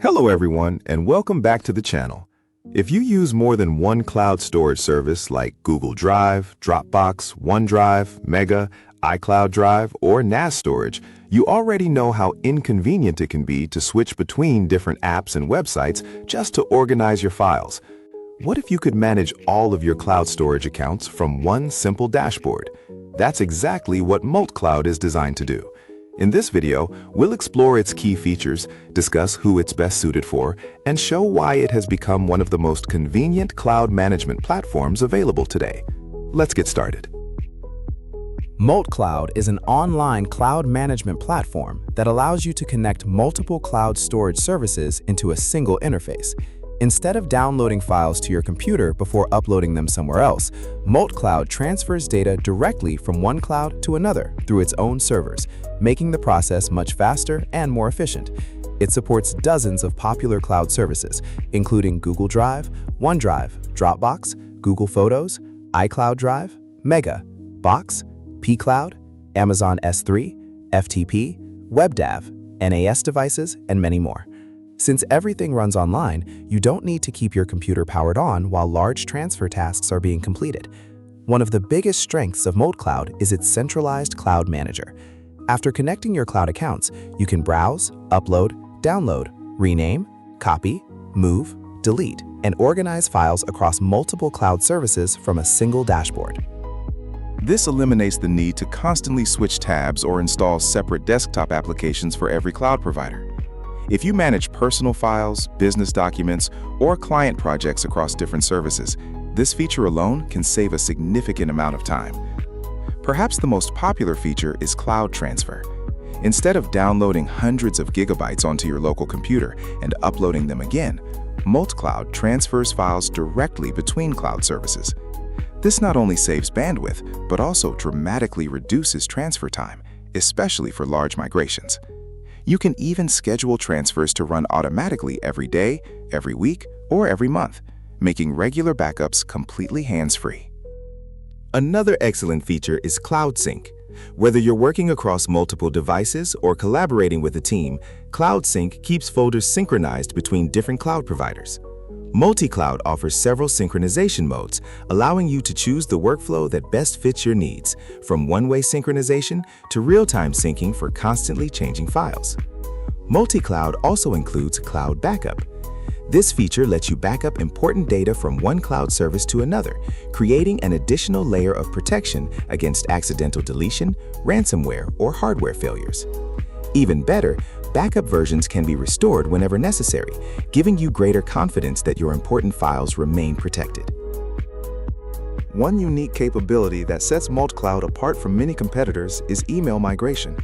Hello everyone, and welcome back to the channel. If you use more than one cloud storage service like Google Drive, Dropbox, OneDrive, Mega, iCloud Drive, or NAS storage, you already know how inconvenient it can be to switch between different apps and websites just to organize your files. What if you could manage all of your cloud storage accounts from one simple dashboard? That's exactly what MultCloud is designed to do. In this video, we'll explore its key features, discuss who it's best suited for, and show why it has become one of the most convenient cloud management platforms available today. Let's get started. MultCloud is an online cloud management platform that allows you to connect multiple cloud storage services into a single interface. Instead of downloading files to your computer before uploading them somewhere else, MultCloud transfers data directly from one cloud to another through its own servers, making the process much faster and more efficient. It supports dozens of popular cloud services, including Google Drive, OneDrive, Dropbox, Google Photos, iCloud Drive, Mega, Box, pCloud, Amazon S3, FTP, WebDAV, NAS devices, and many more. Since everything runs online, you don't need to keep your computer powered on while large transfer tasks are being completed. One of the biggest strengths of MultCloud is its centralized cloud manager. After connecting your cloud accounts, you can browse, upload, download, rename, copy, move, delete, and organize files across multiple cloud services from a single dashboard. This eliminates the need to constantly switch tabs or install separate desktop applications for every cloud provider. If you manage personal files, business documents, or client projects across different services, this feature alone can save a significant amount of time. Perhaps the most popular feature is cloud transfer. Instead of downloading hundreds of gigabytes onto your local computer and uploading them again, MultCloud transfers files directly between cloud services. This not only saves bandwidth, but also dramatically reduces transfer time, especially for large migrations. You can even schedule transfers to run automatically every day, every week, or every month, making regular backups completely hands-free. Another excellent feature is Cloud Sync. Whether you're working across multiple devices or collaborating with a team, Cloud Sync keeps folders synchronized between different cloud providers. MultCloud offers several synchronization modes, allowing you to choose the workflow that best fits your needs, from one-way synchronization to real-time syncing for constantly changing files. MultCloud also includes Cloud Backup. This feature lets you back up important data from one cloud service to another, creating an additional layer of protection against accidental deletion, ransomware, or hardware failures. Even better, backup versions can be restored whenever necessary, giving you greater confidence that your important files remain protected. One unique capability that sets MultCloud apart from many competitors is email migration.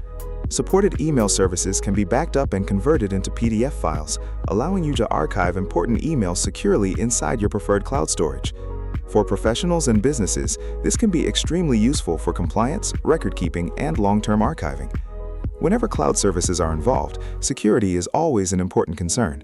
Supported email services can be backed up and converted into PDF files, allowing you to archive important emails securely inside your preferred cloud storage. For professionals and businesses, this can be extremely useful for compliance, record-keeping, and long-term archiving. Whenever cloud services are involved, security is always an important concern.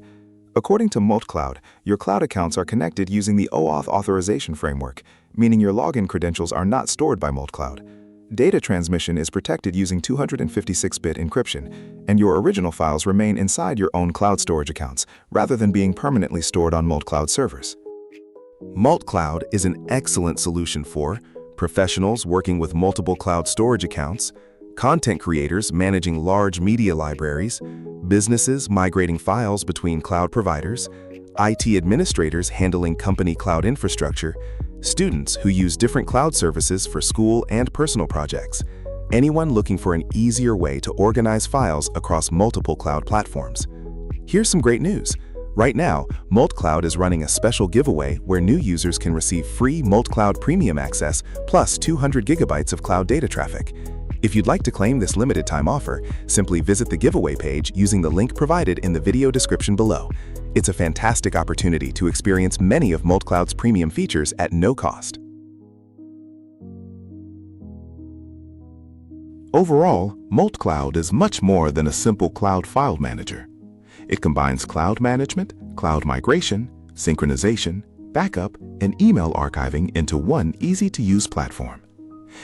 According to MultCloud, your cloud accounts are connected using the OAuth authorization framework, meaning your login credentials are not stored by MultCloud. Data transmission is protected using 256-bit encryption, and your original files remain inside your own cloud storage accounts, rather than being permanently stored on MultCloud servers. MultCloud is an excellent solution for professionals working with multiple cloud storage accounts, content creators managing large media libraries, businesses migrating files between cloud providers, IT administrators handling company cloud infrastructure, students who use different cloud services for school and personal projects, anyone looking for an easier way to organize files across multiple cloud platforms. Here's some great news. Right now, MultCloud is running a special giveaway where new users can receive free MultCloud Premium Access plus 200 gigabytes of cloud data traffic. If you'd like to claim this limited time offer, simply visit the giveaway page using the link provided in the video description below. It's a fantastic opportunity to experience many of MultCloud's premium features at no cost. Overall, MultCloud is much more than a simple cloud file manager. It combines cloud management, cloud migration, synchronization, backup, and email archiving into one easy-to-use platform.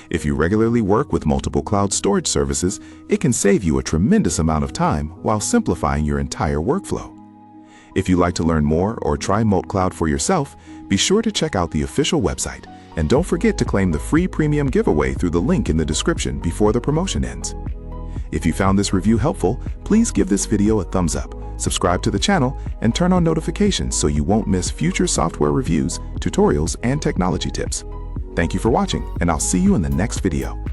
If you regularly work with multiple cloud storage services, it can save you a tremendous amount of time while simplifying your entire workflow. If you'd like to learn more or try MultCloud for yourself, be sure to check out the official website, and don't forget to claim the free premium giveaway through the link in the description before the promotion ends. If you found this review helpful, please give this video a thumbs up, subscribe to the channel, and turn on notifications so you won't miss future software reviews, tutorials, and technology tips. Thank you for watching, and I'll see you in the next video.